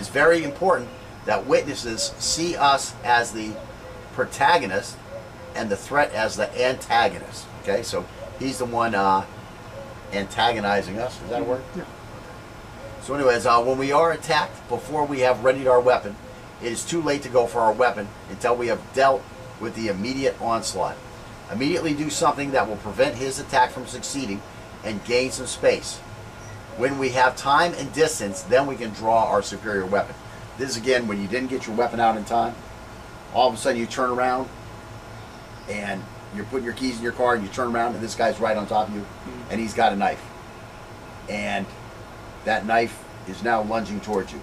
It's very important that witnesses see us as the protagonist and the threat as the antagonist. Okay, so he's the one antagonizing us. Is that a word? Yeah. So anyways, when we are attacked, before we have readied our weapon, it is too late to go for our weapon until we have dealt with the immediate onslaught. Immediately do something that will prevent his attack from succeeding and gain some space. When we have time and distance, then we can draw our superior weapon. This is again when you didn't get your weapon out in time. All of a sudden you turn around and you're putting your keys in your car and you turn around and this guy's right on top of you and he's got a knife. And that knife is now lunging towards you.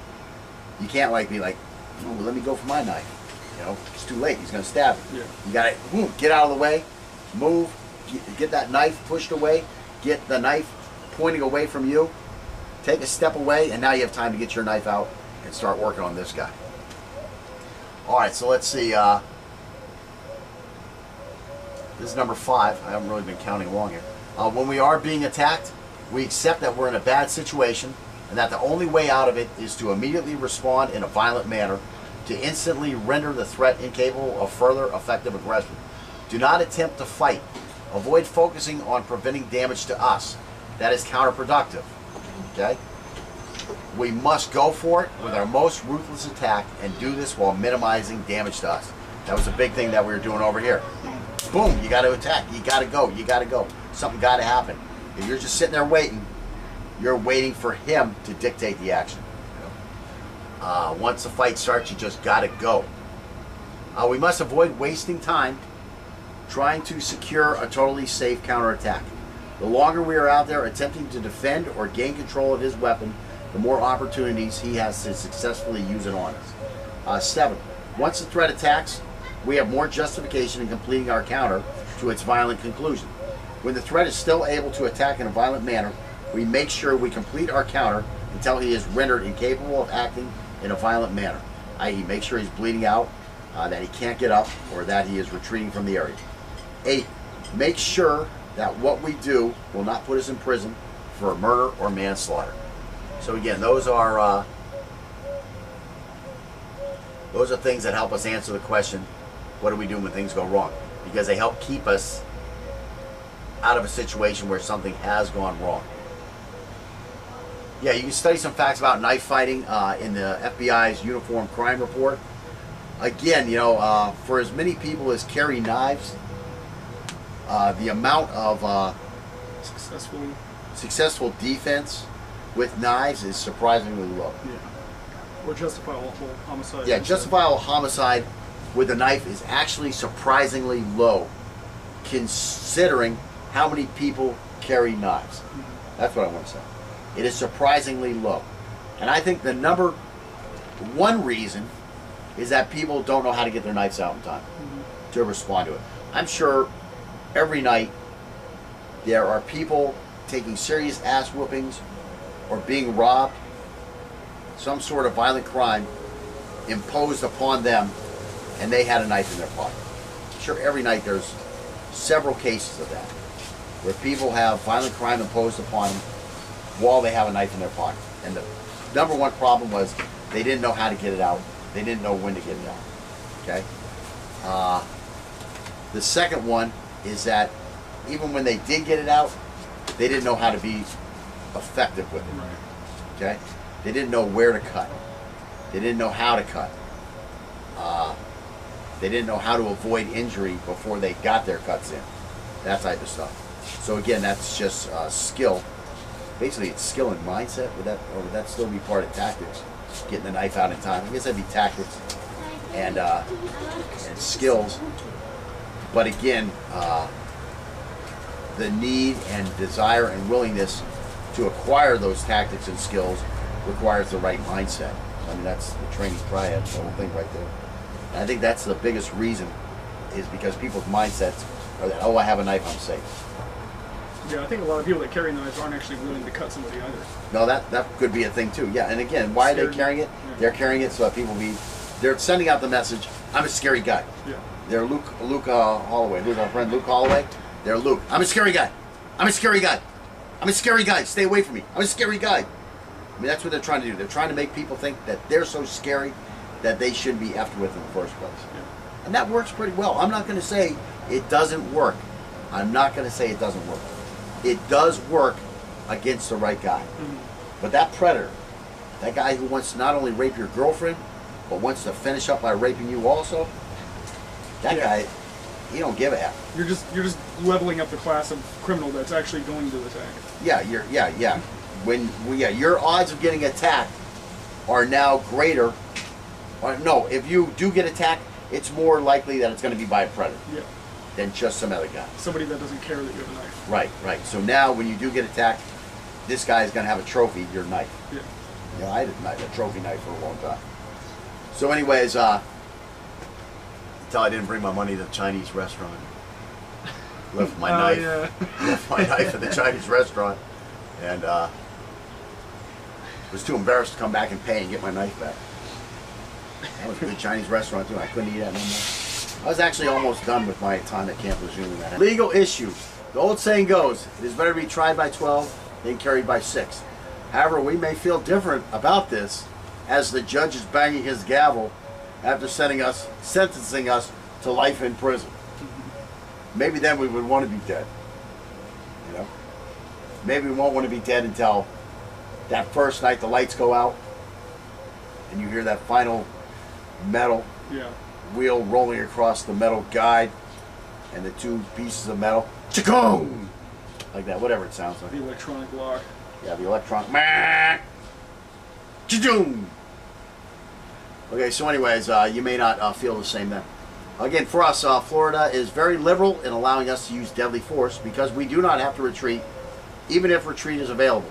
You can't like be like, oh, well, let me go for my knife. You know, it's too late. He's going to stab you. Yeah. You got to get out of the way, move, get that knife pushed away, get the knife pointing away from you, take a step away, and now you have time to get your knife out and start working on this guy. All right, so let's see. This is number 5. I haven't really been counting along here. When we are being attacked, we accept that we're in a bad situation and that the only way out of it is to immediately respond in a violent manner to instantly render the threat incapable of further effective aggression. Do not attempt to fight. Avoid focusing on preventing damage to us. That is counterproductive. Okay? We must go for it with our most ruthless attack and do this while minimizing damage to us. That was a big thing that we were doing over here. Boom, you got to attack. You got to go. You got to go. Something got to happen. If you're just sitting there waiting, you're waiting for him to dictate the action. Once the fight starts, you just got to go. We must avoid wasting time trying to secure a totally safe counterattack. The longer we are out there attempting to defend or gain control of his weapon, the more opportunities he has to successfully use it on us. 7. Once the threat attacks, we have more justification in completing our counter to its violent conclusion. When the threat is still able to attack in a violent manner, we make sure we complete our counter until he is rendered incapable of acting in a violent manner, i.e. make sure he's bleeding out, that he can't get up, or that he is retreating from the area. 8. Make sure that what we do will not put us in prison for murder or manslaughter. So again, those are things that help us answer the question, what do we do when things go wrong? Because they help keep us out of a situation where something has gone wrong. Yeah, you can study some facts about knife fighting in the FBI's Uniform Crime Report. Again, you know, for as many people as carry knives, the amount of successful defense with knives is surprisingly low. Yeah. Or justifiable homicide. Yeah, justifiable homicide with a knife is actually surprisingly low, considering how many people carry knives. That's what I want to say. It is surprisingly low. And I think the number one reason is that people don't know how to get their knives out in time to respond to it. I'm sure every night there are people taking serious ass whoopings or being robbed, some sort of violent crime imposed upon them, and they had a knife in their pocket. I'm sure every night there's several cases of that, where people have violent crime imposed upon them while they have a knife in their pocket. And the number one problem was they didn't know how to get it out. They didn't know when to get it out. Okay? The second one is that even when they did get it out, they didn't know how to be effective with it. Okay? They didn't know where to cut. They didn't know how to cut. They didn't know how to avoid injury before they got their cuts in. That type of stuff. So again, that's just skill. Basically, it's skill and mindset. Would that still be part of tactics? Getting the knife out in time. I guess that'd be tactics and skills. But again, the need and desire and willingness to acquire those tactics and skills requires the right mindset. I mean, that's the training triad, the whole thing right there. And I think that's the biggest reason, is because people's mindsets are that, oh, I have a knife, I'm safe. Yeah, I think a lot of people that carry knives aren't actually willing to cut somebody either. No, that could be a thing too. Yeah, and again, why are they carrying it? Yeah. They're carrying it so that people they're sending out the message, I'm a scary guy. Yeah. They're Luke Holloway, who's our friend Luke Holloway. They're Luke. I'm a scary guy. I'm a scary guy. I'm a scary guy. Stay away from me. I'm a scary guy. I mean, that's what they're trying to do. They're trying to make people think that they're so scary that they shouldn't be effed with in the first place. Yeah. And that works pretty well. I'm not going to say it doesn't work. I'm not going to say it doesn't work. It does work against the right guy. But that predator, that guy who wants to not only rape your girlfriend, but wants to finish up by raping you also, that guy, he don't give a F. You're just leveling up the class of criminal that's actually going to attack. Yeah, your odds of getting attacked are now greater. Or, no, if you do get attacked, it's more likely that it's going to be by a predator than just some other guy. Somebody that doesn't care that you have a knife. Right. So now when you do get attacked, this guy is going to have a trophy, your knife. Yeah. You know, I had a trophy knife for a long time. So anyways, until I didn't bring my money to the Chinese restaurant. Left my knife. Yeah. Left my knife at the Chinese restaurant. And was too embarrassed to come back and pay and get my knife back. That was a good Chinese restaurant too. I couldn't eat that no more. I was actually almost done with my time at Camp Lejeune. Legal issues. The old saying goes, it is better to be tried by 12 than carried by 6. However, we may feel different about this as the judge is banging his gavel after sentencing us to life in prison. Maybe then we would want to be dead. You know? Maybe we won't want to be dead until that first night the lights go out and you hear that final metal wheel rolling across the metal guide and the two pieces of metal, cha-kong! Like that, whatever it sounds like. The electronic lock. Yeah, the electronic, cha-doom! Okay, so anyways, you may not feel the same then. Again, for us, Florida is very liberal in allowing us to use deadly force because we do not have to retreat, even if retreat is available.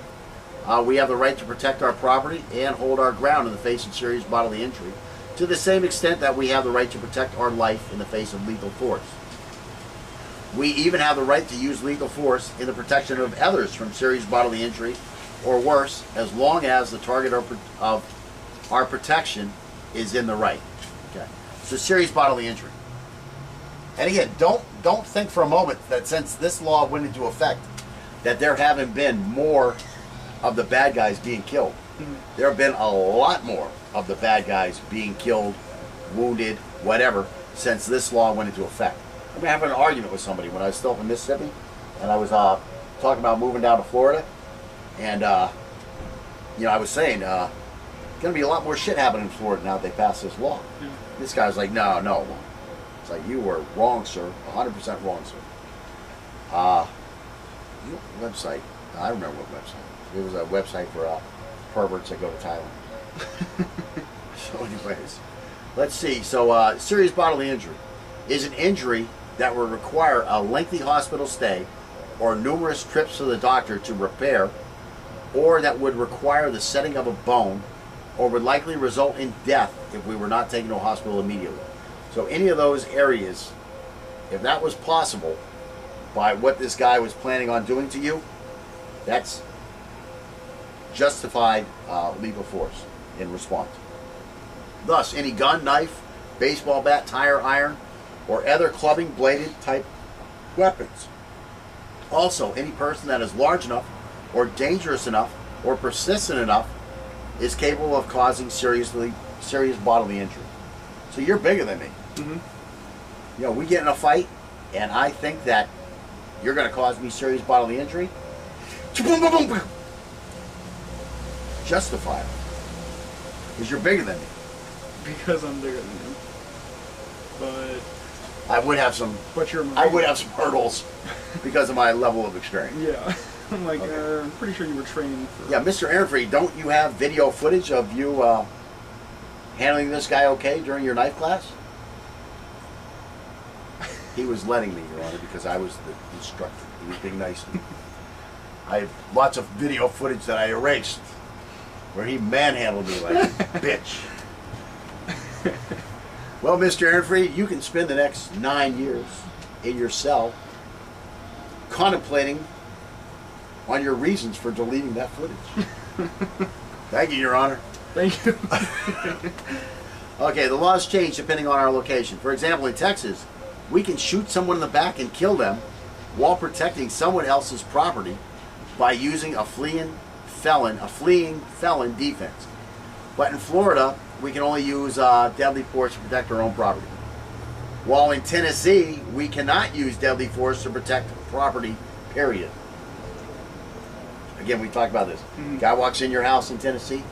We have the right to protect our property and hold our ground in the face of serious bodily injury, to the same extent that we have the right to protect our life in the face of lethal force. We even have the right to use lethal force in the protection of others from serious bodily injury or worse, as long as the target of our protection is in the right. Okay. So serious bodily injury. And again, don't think for a moment that since this law went into effect that there haven't been more of the bad guys being killed. There have been a lot more of the bad guys being killed, wounded, whatever, since this law went into effect. I mean, having an argument with somebody when I was still in Mississippi, and I was talking about moving down to Florida, and you know, I was saying, going to be a lot more shit happening in Florida now that they passed this law. This guy was like, no. It's like, you were wrong, sir. 100% wrong, sir. Website. I remember what website. It was a website for perverts that go to Thailand. So anyways, let's see. So serious bodily injury is an injury that would require a lengthy hospital stay or numerous trips to the doctor to repair, or that would require the setting of a bone, or would likely result in death if we were not taken to a hospital immediately. So any of those areas, if that was possible by what this guy was planning on doing to you, that's justified legal force in response. Thus, any gun, knife, baseball bat, tire iron, or other clubbing bladed type weapons. Also, any person that is large enough or dangerous enough or persistent enough is capable of causing serious bodily injury. So you're bigger than me. You know, we get in a fight and I think that you're going to cause me serious bodily injury. Justify it. Because you're bigger than me. Because I'm bigger than you. But I would have some hurdles because of my level of experience. Yeah. I'm like, I'm pretty sure you were trained for... Yeah, Mr. Aaronfree, don't you have video footage of you handling this guy okay during your knife class? He was letting me, Your Honor, because I was the instructor. He was being nice to me. I have lots of video footage that I erased where he manhandled me like a bitch. Well, Mr. Aaronfree, you can spend the next 9 years in your cell contemplating on your reasons for deleting that footage. Thank you, Your Honor. Thank you. Okay, the laws change depending on our location. For example, in Texas, we can shoot someone in the back and kill them while protecting someone else's property by using a fleeing felon, a fleeing felon defense. But in Florida, we can only use deadly force to protect our own property. While in Tennessee, we cannot use deadly force to protect property, period. Again, we talked about this. Guy walks in your house in Tennessee,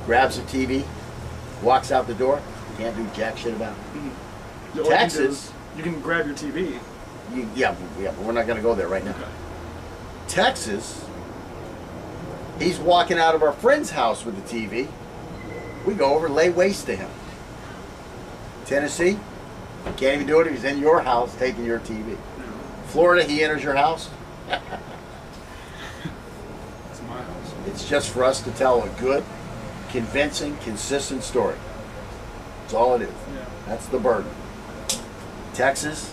grabs a TV, walks out the door, can't do jack shit about it. Texas, you can grab your TV. Yeah, but we're not going to go there right now. Okay. Texas, he's walking out of our friend's house with the TV. We go over, lay waste to him. Tennessee, you can't even do it if he's in your house taking your TV. Florida, he enters your house. It's my house. It's just for us to tell a good, convincing, consistent story. That's all it is. Yeah. That's the burden. Texas,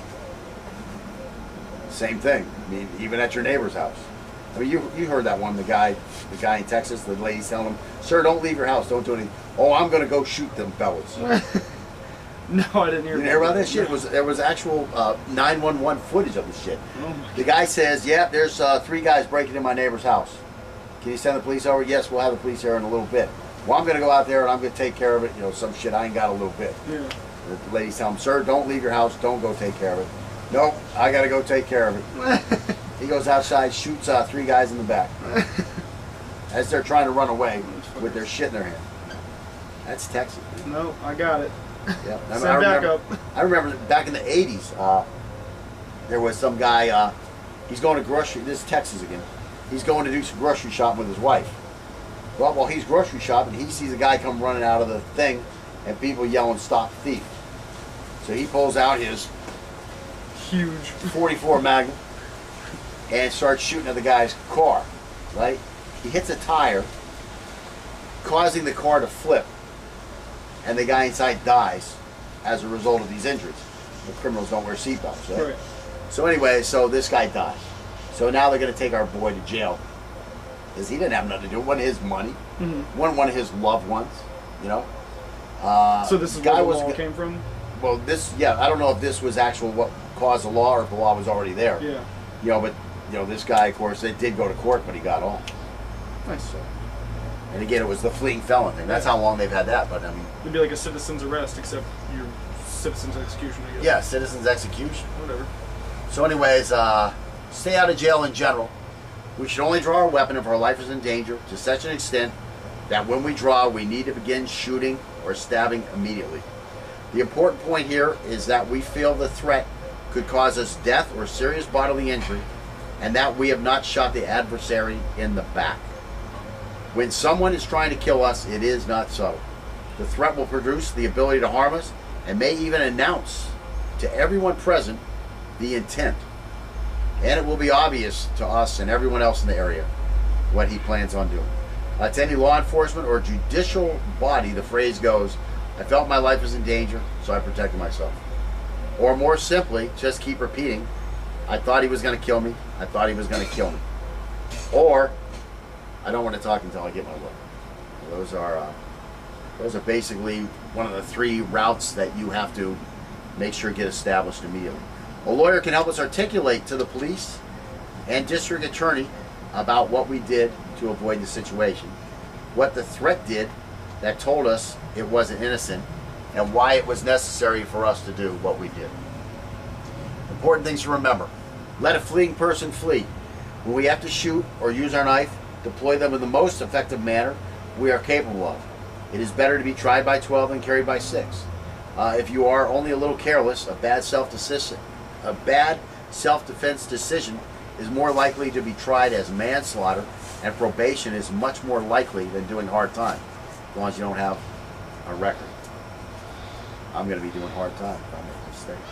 same thing. I mean, even at your neighbor's house. I mean, you heard that one. The guy in Texas, the lady's telling him, "Sir, don't leave your house. Don't do anything." "Oh, I'm going to go shoot them fellas." No, I didn't hear. You didn't hear about that shit? There was actual 911 footage of this shit. Oh my The guy says, "Yeah, there's 3 guys breaking in my neighbor's house. Can you send the police over?" "Yes, we'll have the police here in a little bit." "Well, I'm going to go out there and I'm going to take care of it." You know, some shit I ain't got a little bit. Yeah. The lady's telling him, "Sir, don't leave your house. Don't go take care of it." "Nope, I got to go take care of it." He goes outside, shoots 3 guys in the back as they're trying to run away with their shit in their hand. That's Texas. No, I got it. Yeah, Send back up. I remember back in the 80s, there was some guy, he's going to this is Texas again, he's going to do some grocery shopping with his wife. Well, while he's grocery shopping, he sees a guy come running out of the thing and people yelling, "Stop the thief." So he pulls out his Huge 44 Magnum and starts shooting at the guy's car, right? He hits a tire, causing the car to flip, and the guy inside dies as a result of these injuries. The criminals don't wear seatbelts, right? Right. So anyway, so this guy dies. So now they're going to take our boy to jail because he didn't have nothing to do. It wasn't his money. Wasn't one of his loved ones, you know. So this is where the law came from? Well, I don't know if this was actual what caused the law or if the law was already there. Yeah. You know, but this guy, of course, they did go to court, but he got off. Nice. So, and again, it was the fleeing felon thing. That's how long they've had that. But I mean, It'd be like a citizen's arrest, except your citizen's execution, I guess. yeah, citizen's execution. Whatever. So, anyways, stay out of jail in general. We should only draw our weapon if our life is in danger to such an extent that when we draw, we need to begin shooting or stabbing immediately. The important point here is that we feel the threat could cause us death or serious bodily injury, and that we have not shot the adversary in the back. When someone is trying to kill us, it is not so. The threat will produce the ability to harm us and may even announce to everyone present the intent. And it will be obvious to us and everyone else in the area what he plans on doing. To any law enforcement or judicial body, the phrase goes, "I felt my life was in danger, so I protected myself." Or more simply, just keep repeating, "I thought he was going to kill me. I thought he was going to kill me." Or, "I don't want to talk until I get my weapon." Those are basically one of the 3 routes that you have to make sure get established immediately. A lawyer can help us articulate to the police and district attorney about what we did to avoid the situation, what the threat did that told us it wasn't innocent, and why it was necessary for us to do what we did. Important things to remember. Let a fleeing person flee. When we have to shoot or use our knife, deploy them in the most effective manner we are capable of. It is better to be tried by 12 than carried by 6. If you are only a little careless, a bad self-defense decision is more likely to be tried as manslaughter, and probation is much more likely than doing hard time, as long as you don't have a record. I'm going to be doing hard time if I make a mistake.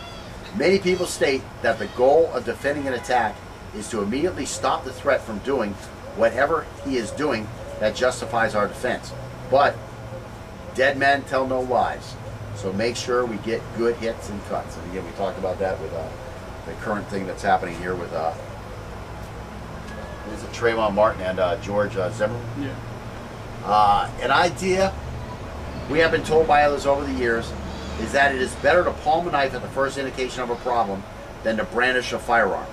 Many people state that the goal of defending an attack is to immediately stop the threat from doing whatever he is doing that justifies our defense. But dead men tell no lies. So make sure we get good hits and cuts. And again, we talked about that with the current thing that's happening here with is it Trayvon Martin and George Zimmerman? Yeah. An idea we have been told by others over the years is that it is better to palm a knife at the first indication of a problem than to brandish a firearm.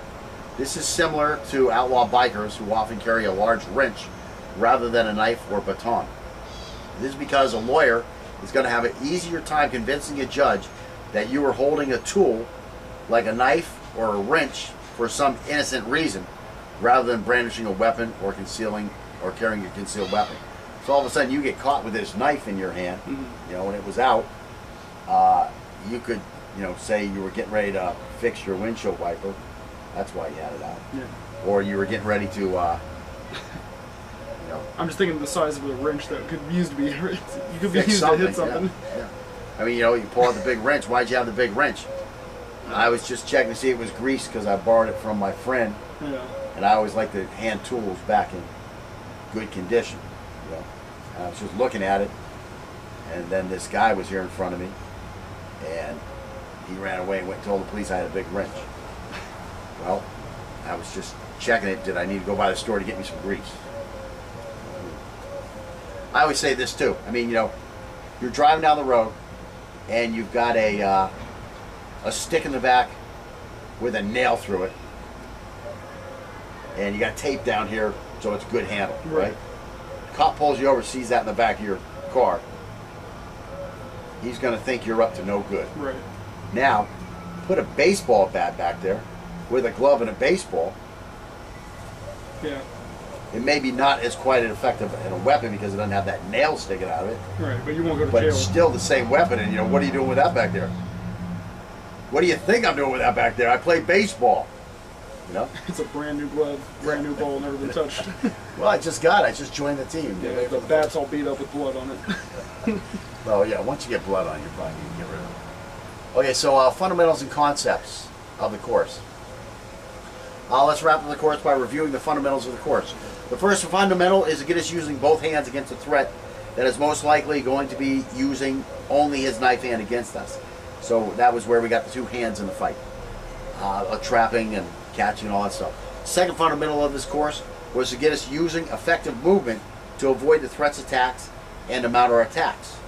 This is similar to outlaw bikers who often carry a large wrench rather than a knife or baton. This is because a lawyer is going to have an easier time convincing a judge that you are holding a tool like a knife or a wrench for some innocent reason, rather than brandishing a weapon or concealing or carrying a concealed weapon. So all of a sudden you get caught with this knife in your hand, you know, when it was out, you could, you know, say you were getting ready to fix your windshield wiper. That's why you had it out. Yeah. Or you were getting ready to, you know. I'm just thinking of the size of the wrench that could be used to be. You could be Fix used to hit something. Yeah, yeah. I mean, you know, you pull out the big wrench. Why'd you have the big wrench? I was just checking to see it was greased because I borrowed it from my friend. Yeah. And I always like to hand tools back in good condition. You know? And I was just looking at it, and then this guy was here in front of me, and he ran away and went and told the police I had a big wrench. Well, I was just checking it. Did I need to go by the store to get me some grease? I always say this too. I mean, you know, you're driving down the road, and you've got a stick in the back with a nail through it, and you got tape down here so it's a good handle, right? Cop pulls you over, sees that in the back of your car. He's going to think you're up to no good. Right. Now, put a baseball bat back there with a glove and a baseball. Yeah. It may be not as quite as effective in a weapon because it doesn't have that nail sticking out of it. Right, but you won't go to But jail. it's still the same weapon, and you know, what are you doing with that back there? What do you think I'm doing with that back there? I play baseball. You know? It's a brand new glove, brand new ball, never been touched. Well, I just joined the team. Yeah, the bat's all beat up with blood on it. Well, yeah, once you get blood on you, you probably need to get rid of it. Okay, so fundamentals and concepts of the course. Let's wrap up the course by reviewing the fundamentals of the course. The first fundamental is to get us using both hands against a threat that is most likely going to be using only his knife hand against us. So that was where we got the two hands in the fight. Trapping and catching and all that stuff. Second fundamental of this course was to get us using effective movement to avoid the threat's attacks and to mount our attacks.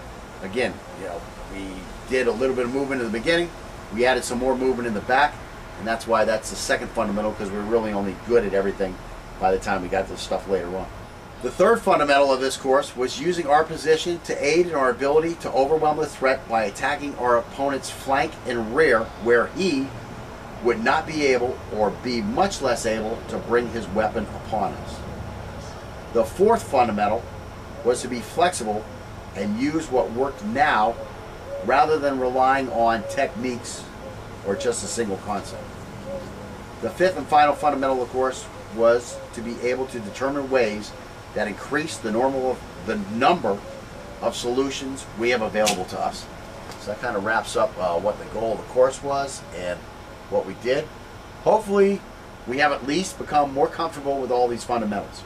Again, you know, we did a little bit of movement in the beginning. We added some more movement in the back, and that's why that's the second fundamental, because we're really only good at everything by the time we got to the stuff later on. The third fundamental of this course was using our position to aid in our ability to overwhelm the threat by attacking our opponent's flank and rear, where he would not be able, or be much less able, to bring his weapon upon us. The fourth fundamental was to be flexible and use what worked now rather than relying on techniques or just a single concept. The fifth and final fundamental, of course, was to be able to determine ways that increase the number of solutions we have available to us. So that kind of wraps up what the goal of the course was and what we did. Hopefully we have at least become more comfortable with all these fundamentals.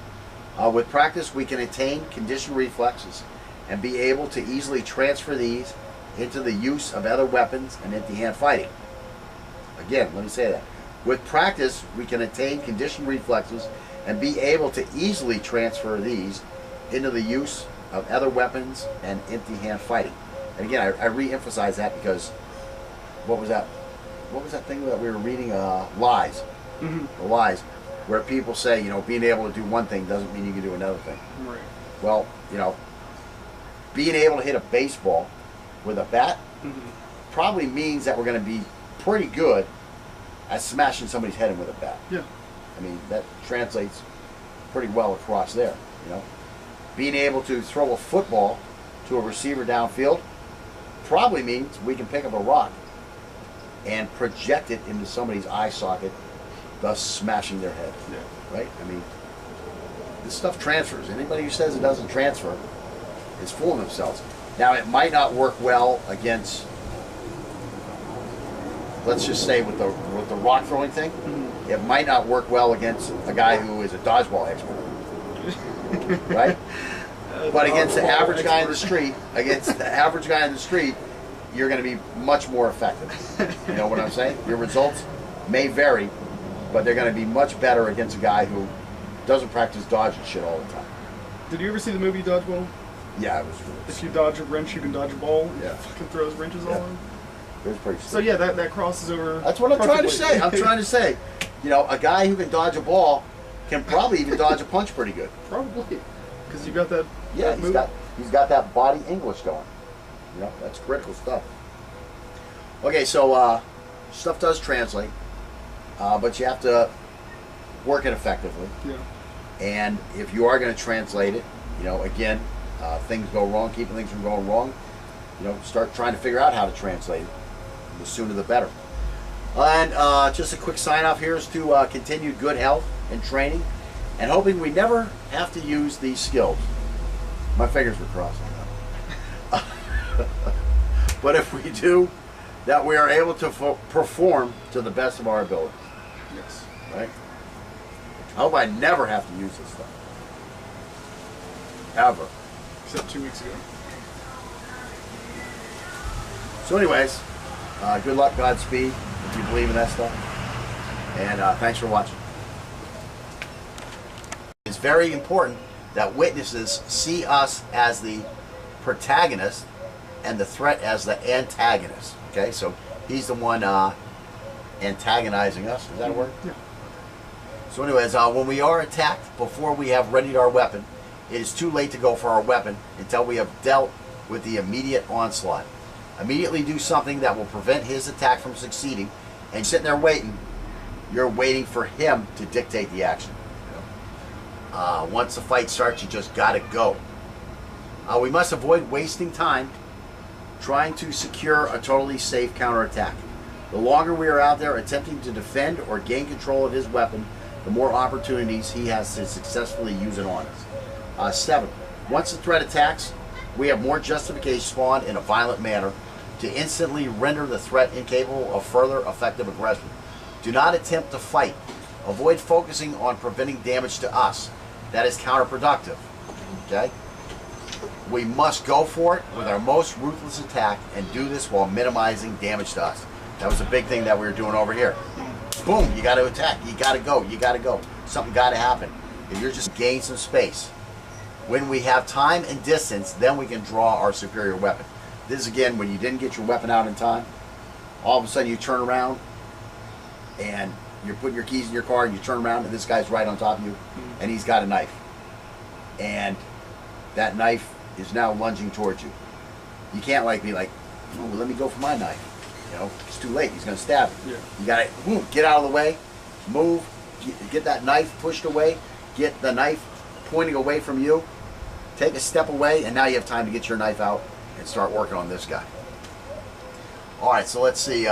With practice we can attain conditioned reflexes and be able to easily transfer these into the use of other weapons and empty hand fighting. Again, let me say that. With practice we can attain conditioned reflexes and be able to easily transfer these into the use of other weapons and empty hand fighting. And again, I re-emphasize that because what was that thing that we were reading? Lies. The lies, where people say, you know, being able to do one thing doesn't mean you can do another thing. Right. Well, you know, being able to hit a baseball with a bat probably means that we're going to be pretty good at smashing somebody's head in with a bat. Yeah. I mean, that translates pretty well across there, you know. Being able to throw a football to a receiver downfield probably means we can pick up a rock and project it into somebody's eye socket, thus smashing their head. Yeah. Right? I mean, this stuff transfers. Anybody who says it doesn't transfer is fooling themselves. Now, it might not work well against, let's just say with the rock throwing thing, it might not work well against a guy who is a dodgeball expert. Right? But against the average guy in the street, you're going to be much more effective. You know what I'm saying? Your results may vary, but they're going to be much better against a guy who doesn't practice dodging shit all the time. Did you ever see the movie Dodgeball? Yeah, it was really If you dodge a wrench, you can dodge a ball. Yeah. It fucking throws wrenches all over. It was pretty So yeah, that crosses over. That's what I'm trying to perfectly. say. I'm trying to say, you know, a guy who can dodge a ball can probably even dodge a punch pretty good. Probably. because you got that. Yeah, that move. he's got that body English going. You know, that's critical stuff. Okay, so stuff does translate, but you have to work it effectively. Yeah. And if you are going to translate it, you know, again, things go wrong, keeping things from going wrong, you know, start trying to figure out how to translate it. The sooner the better. And just a quick sign off here is to continue good health and training, and hoping we never have to use these skills. My fingers were crossing now. But if we do, that we are able to perform to the best of our abilities. Yes. Right? I hope I never have to use this stuff. Ever. Except 2 weeks ago. So anyways, good luck, Godspeed, if you believe in that stuff. And thanks for watching. It's very important that witnesses see us as the protagonist and the threat as the antagonist. Okay, so he's the one antagonizing us. Is that a word? Yeah. So anyways, when we are attacked, before we have readied our weapon, it is too late to go for our weapon until we have dealt with the immediate onslaught. Immediately do something that will prevent his attack from succeeding, and sitting there waiting, you're waiting for him to dictate the action. Once the fight starts, you just gotta go. We must avoid wasting time trying to secure a totally safe counterattack. The longer we are out there attempting to defend or gain control of his weapon, the more opportunities he has to successfully use it on us. 7. Once the threat attacks, we have more justification spawned in a violent manner to instantly render the threat incapable of further effective aggression. Do not attempt to fight. Avoid focusing on preventing damage to us. That is counterproductive. Okay? We must go for it with our most ruthless attack and do this while minimizing damage to us. That was a big thing that we were doing over here. Boom, you got to attack. You got to go. You got to go. Something got to happen. If you're just gain some space. When we have time and distance, then we can draw our superior weapon. This is again when you didn't get your weapon out in time. All of a sudden you turn around and you're putting your keys in your car and you turn around and this guy's right on top of you and he's got a knife. And that knife is now lunging towards you. You can't like be like, oh, well, let me go for my knife. You know, it's too late. He's going to stab you. Yeah. You got to get out of the way, move, get that knife pushed away, get the knife pointing away from you, take a step away, and now you have time to get your knife out and start working on this guy. All right, so let's see.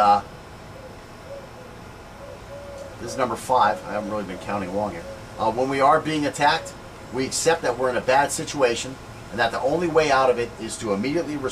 This is number 5. I haven't really been counting along here. When we are being attacked, we accept that we're in a bad situation and that the only way out of it is to immediately respond.